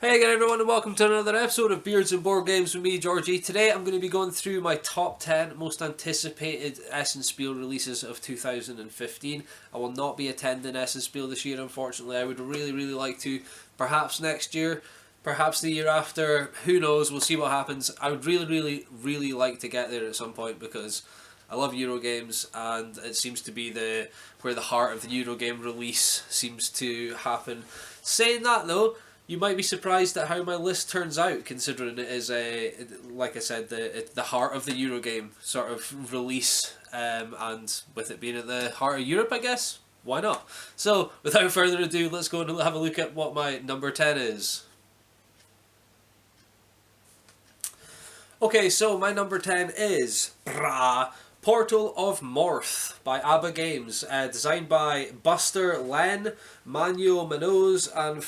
Hey again everyone and welcome to another episode of Beards and Board Games with me, Georgie. Today I'm going to be going through my top 10 most anticipated Essen Spiel releases of 2015. I will not be attending Essen Spiel this year, unfortunately. I would really like to. Perhaps next year, perhaps the year after, who knows, we'll see what happens. I would really like to get there at some point because I love Euro games and it seems to be where the heart of the Euro game release seems to happen. Saying that though, you might be surprised at how my list turns out, considering it is like I said, the heart of the Eurogame sort of release, and with it being at the heart of Europe, I guess why not? So, without further ado, let's go and have a look at what my number 10 is. Okay, so my number 10 is Portal of Morth by ABBA Games, designed by Buster Len, Manuel Manoz and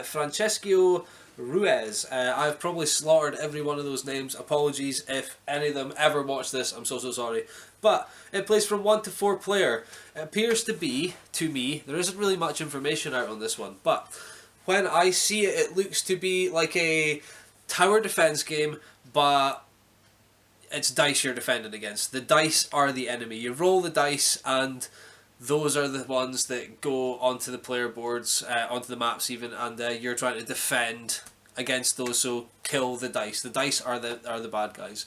Francesco Ruiz. I've probably slaughtered every one of those names. Apologies if any of them ever watch this, I'm so sorry. But it plays from 1 to 4 player. It appears to be, to me, there isn't really much information out on this one, but when I see it, it looks to be like a tower defense game, but it's dice you're defending against. The dice are the enemy. You roll the dice and those are the ones that go onto the player boards, onto the maps even, and you're trying to defend against those, so kill the dice. The dice are the bad guys.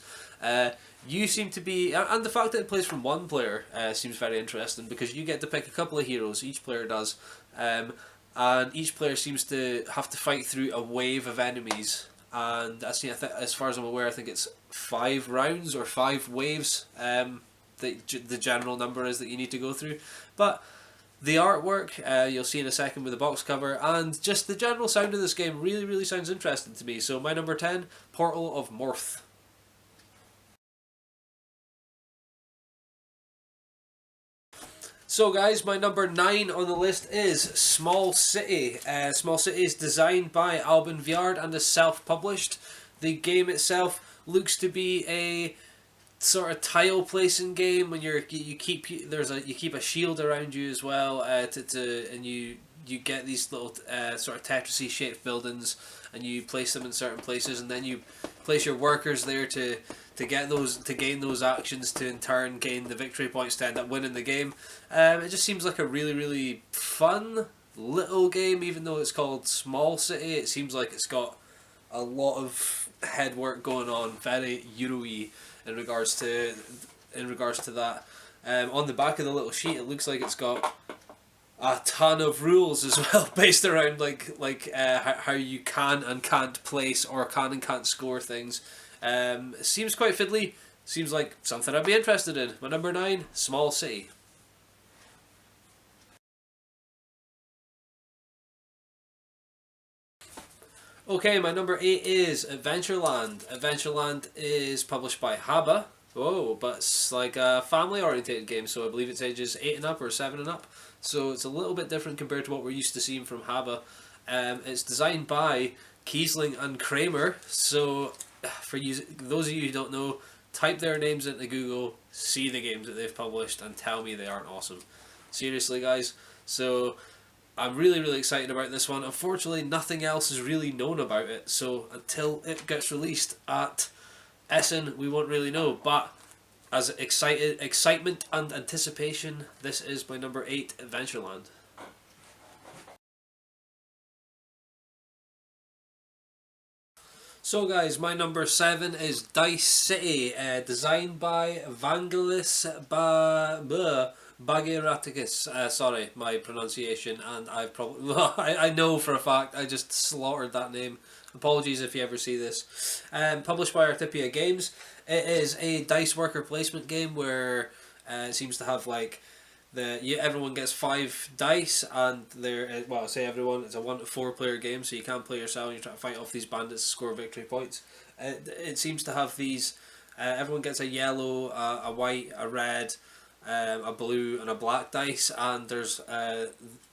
You seem to be, and the fact that it plays from 1 player seems very interesting because you get to pick a couple of heroes, each player does, and each player seems to have to fight through a wave of enemies. And as far as I'm aware, I think it's 5 rounds or 5 waves. The general number is that you need to go through. But the artwork, you'll see in a second with the box cover, and just the general sound of this game really sounds interesting to me. So my number 10, Portal of Morth. So guys, my number 9 on the list is Small City. Small City is designed by Albin Viard and is self-published. The game itself looks to be a sort of tile placing game when you keep a shield around you as well, and you get these little sort of Tetris-y shaped buildings and you place them in certain places, and then you place your workers there to gain those actions to in turn gain the victory points to end up winning the game. It just seems like a really fun little game, even though it's called Small City. It seems like it's got a lot of head work going on, very Euro-y in regards to that. On the back of the little sheet, it looks like it's got a ton of rules as well, based around how you can and can't place or can and can't score things. It seems quite fiddly. Seems like something I'd be interested in. My number 9, Small City. Okay, my number 8 is Adventureland. Adventureland is published by Haba. Oh, but it's like a family-orientated game, so I believe it's ages 8 and up or 7 and up. So it's a little bit different compared to what we're used to seeing from Haba. It's designed by Kiesling and Kramer. So for those of you who don't know, type their names into Google, see the games that they've published, and tell me they aren't awesome. Seriously, guys. So I'm really excited about this one. Unfortunately, nothing else is really known about it, so until it gets released at Essen, we won't really know. But as excitement and anticipation, this is my number 8, Adventureland. So guys, my number 7 is Dice City, designed by Vangelis Bagiratikis. Sorry, my pronunciation, and I've probably I know for a fact I just slaughtered that name. Apologies if you ever see this. Published by Artipia Games. It is a dice worker placement game where it seems to have like everyone gets 5 dice, and I say everyone, it's a 1 to 4 player game, so you can't play yourself and you're trying to fight off these bandits to score victory points. It seems to have these, everyone gets a yellow, a white, a red, a blue and a black dice, and there's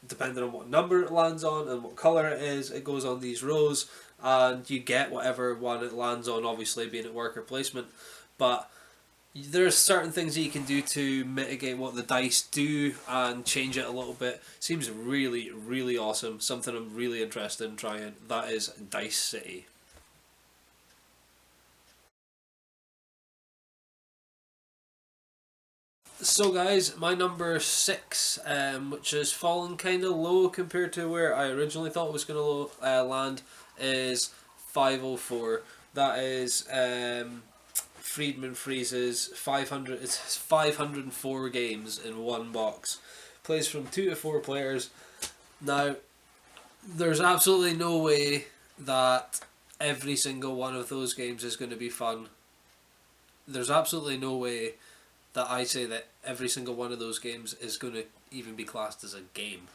depending on what number it lands on and what colour it is, it goes on these rows, and you get whatever one it lands on, obviously being at worker placement. But there's certain things that you can do to mitigate what the dice do and change it a little bit. Seems really, really awesome. Something I'm really interested in trying. That is Dice City. So guys, my number six, which has fallen kind of low compared to where I originally thought it was going to land, is 504. That is Friedman Freeze's 500. It's 504 games in one box. Plays from 2 to 4 players. Now, there's absolutely no way that every single one of those games is going to be fun. There's absolutely no way that I say that every single one of those games is going to even be classed as a game.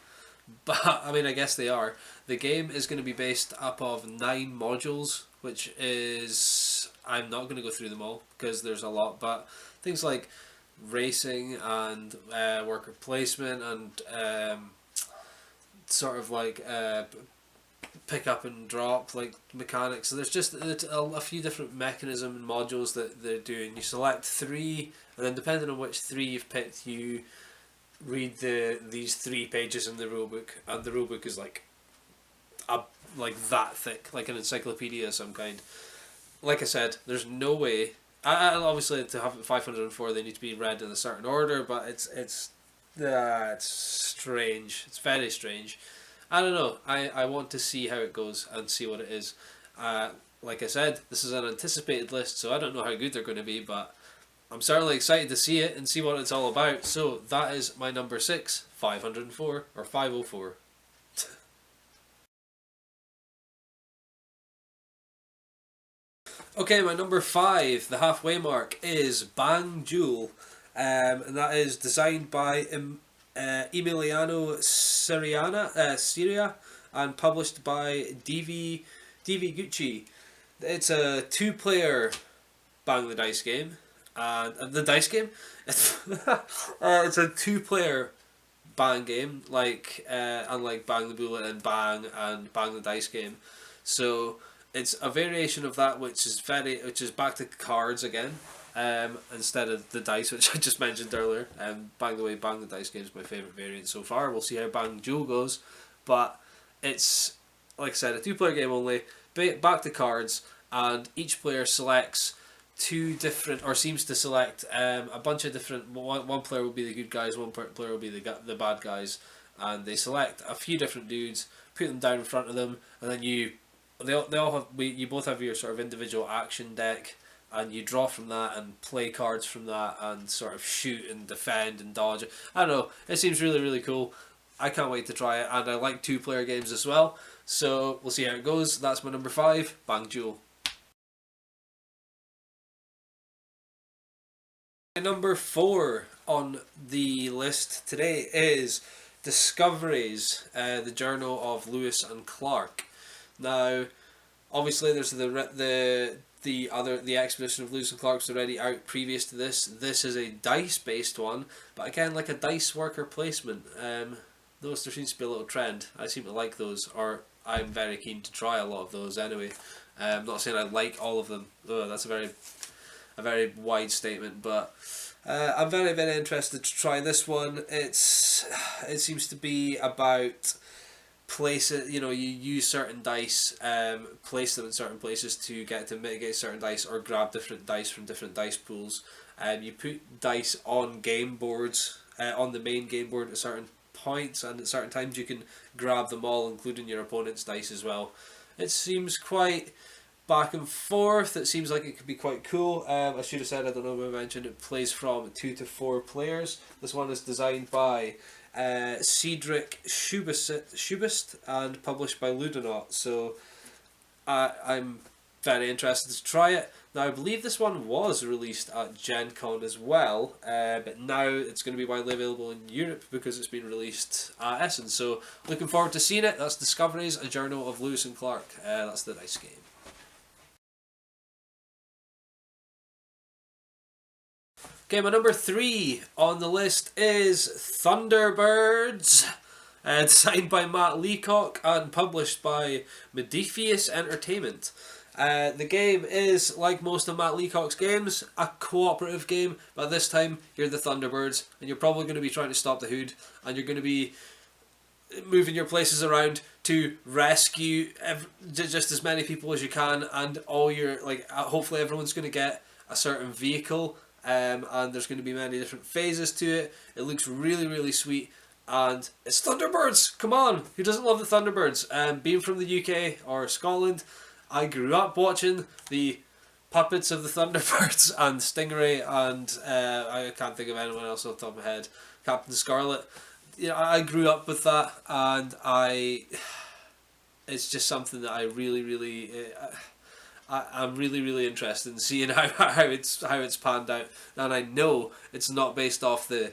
But, I mean, I guess they are. The game is going to be based up of 9 modules, which is... I'm not going to go through them all, because there's a lot, but things like racing and worker placement and sort of like pick up and drop like mechanics. So there's just a few different mechanism and modules that they're doing. You select 3, and then depending on which 3 you've picked, you read these 3 pages in the rulebook, and the rulebook is like that thick, like an encyclopedia of some kind. Like I said, there's no way. I obviously, to have 504, they need to be read in a certain order, but it's strange. It's very strange. I don't know. I want to see how it goes and see what it is. Like I said, this is an anticipated list, so I don't know how good they're going to be, but I'm certainly excited to see it and see what it's all about. So that is my number 6, 504 or 504. Okay, my number 5, the halfway mark, is Bang Jewel, and that is designed by Emiliano Syria and published by DV Gucci. It's a 2-player Bang the Dice game, and the dice game. It's a 2-player Bang game, like unlike Bang the Bullet and Bang the Dice game. So it's a variation of that, which is back to cards again, instead of the dice, which I just mentioned earlier. By the way, Bang the Dice game is my favourite variant so far. We'll see how Bang Duel goes, but it's, like I said, a 2-player game only, back to cards, and each player selects 2 different, or seems to select a bunch of different. One player will be the good guys, one player will be the bad guys, and they select a few different dudes, put them down in front of them, and then you both have your sort of individual action deck, and you draw from that and play cards from that and sort of shoot and defend and dodge. I don't know, it seems really, really cool. I can't wait to try it, and I like 2-player games as well, so we'll see how it goes. That's my number 5, Bang Duel. My number 4 on the list today is Discoveries, the Journal of Lewis and Clark. Now, obviously, there's the Expedition of Lewis and Clark was already out previous to this. This is a dice based one, but again, like a dice worker placement. Notice there seems to be a little trend. I seem to like those, or I'm very keen to try a lot of those anyway. I'm not saying I like all of them. That's a very wide statement, but I'm very, very interested to try this one. It seems to be about place it. You use certain dice, place them in certain places to get to mitigate certain dice or grab different dice from different dice pools. You put dice on game boards, on the main game board at certain points, and at certain times you can grab them all, including your opponent's dice as well. It seems quite back and forth. It seems like it could be quite cool. I should have said, I don't know if I mentioned, it plays from 2 to 4 players. This one is designed by Cedric Schubist and published by Ludonaut. So I'm very interested to try it. Now, I believe this one was released at Gen Con as well, but now it's going to be widely available in Europe because it's been released at Essen. So looking forward to seeing it. That's Discoveries, a Journal of Lewis and Clark. That's the dice game. Okay, my number 3 on the list is Thunderbirds, designed by Matt Leacock and published by Modiphius Entertainment. The game is, like most of Matt Leacock's games, a cooperative game, but this time you're the Thunderbirds, and you're probably going to be trying to stop the Hood, and you're going to be moving your places around to rescue just as many people as you can, and all your hopefully everyone's going to get a certain vehicle, and there's going to be many different phases to it. It looks really, really sweet, and it's Thunderbirds. Come on, who doesn't love the Thunderbirds? Being from the UK or Scotland, I grew up watching the puppets of the Thunderbirds and Stingray, and I can't think of anyone else off the top of my head. Captain Scarlet. You know, I grew up with that, and it's just something that I really, really, I'm really, really interested in seeing how it's panned out. And I know it's not based off the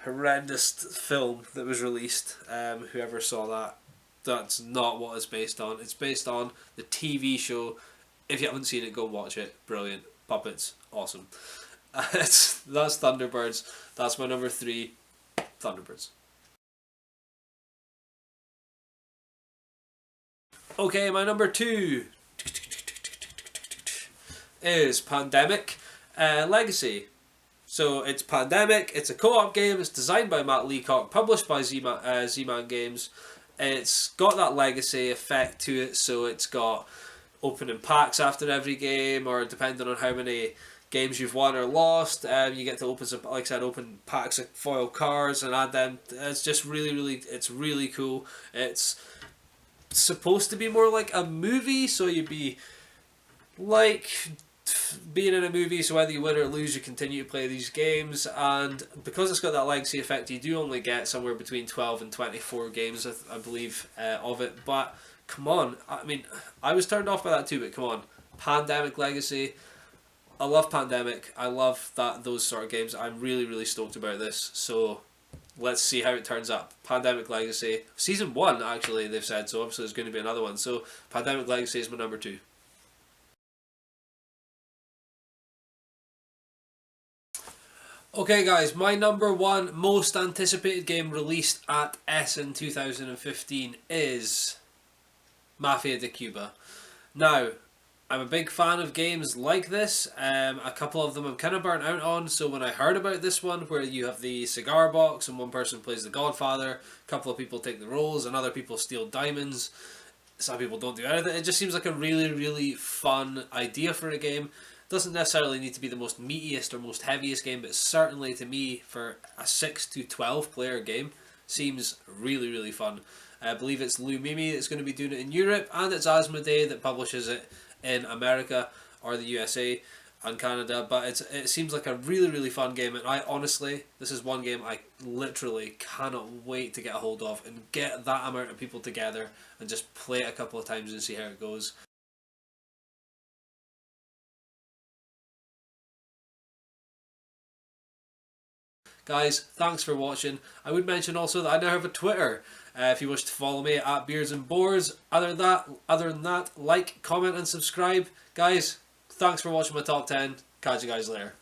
horrendous film that was released. Whoever saw that, that's not what it's based on. It's based on the TV show. If you haven't seen it, go watch it. Brilliant. Puppets. Awesome. That's Thunderbirds. That's my number 3. Thunderbirds. Okay, my number 2 is Pandemic Legacy. So it's Pandemic, it's a co-op game, it's designed by Matt Leacock, published by Z-Man Games. It's got that legacy effect to it, so it's got opening packs after every game, or depending on how many games you've won or lost, you get to open some, like I said, open packs of foil cards and add them. It's just really, it's really cool. It's supposed to be more like a movie, so you'd be like being in a movie, so whether you win or lose, you continue to play these games, and because it's got that legacy effect, you do only get somewhere between 12 and 24 games, I believe, of it. But come on, I mean, I was turned off by that too, but come on, Pandemic Legacy. I love Pandemic. I love those sort of games. I'm really, really stoked about this. So let's see how it turns up. Pandemic Legacy. Season 1, actually, they've said, so obviously there's going to be another one. So Pandemic Legacy is my number 2. Okay guys, my number 1 most anticipated game released at Essen 2015 is Mafia De Cuba. Now, I'm a big fan of games like this. A couple of them I'm kind of burnt out on, so when I heard about this one, where you have the cigar box and one person plays the Godfather, a couple of people take the roles and other people steal diamonds, some people don't do anything, it just seems like a really, really fun idea for a game. Doesn't necessarily need to be the most meatiest or most heaviest game, but certainly to me, for a 6 to 12 player game, seems really, really fun. I believe it's Lou Mimi that's going to be doing it in Europe, and it's Asmodee that publishes it in America or the USA and Canada, but it seems like a really, really fun game, and I honestly, this is one game I literally cannot wait to get a hold of and get that amount of people together and just play it a couple of times and see how it goes. Guys, thanks for watching. I would mention also that I now have a Twitter. If you wish to follow me at Beards and Boars. Other than that, like, comment and subscribe. Guys, thanks for watching my top 10. Catch you guys later.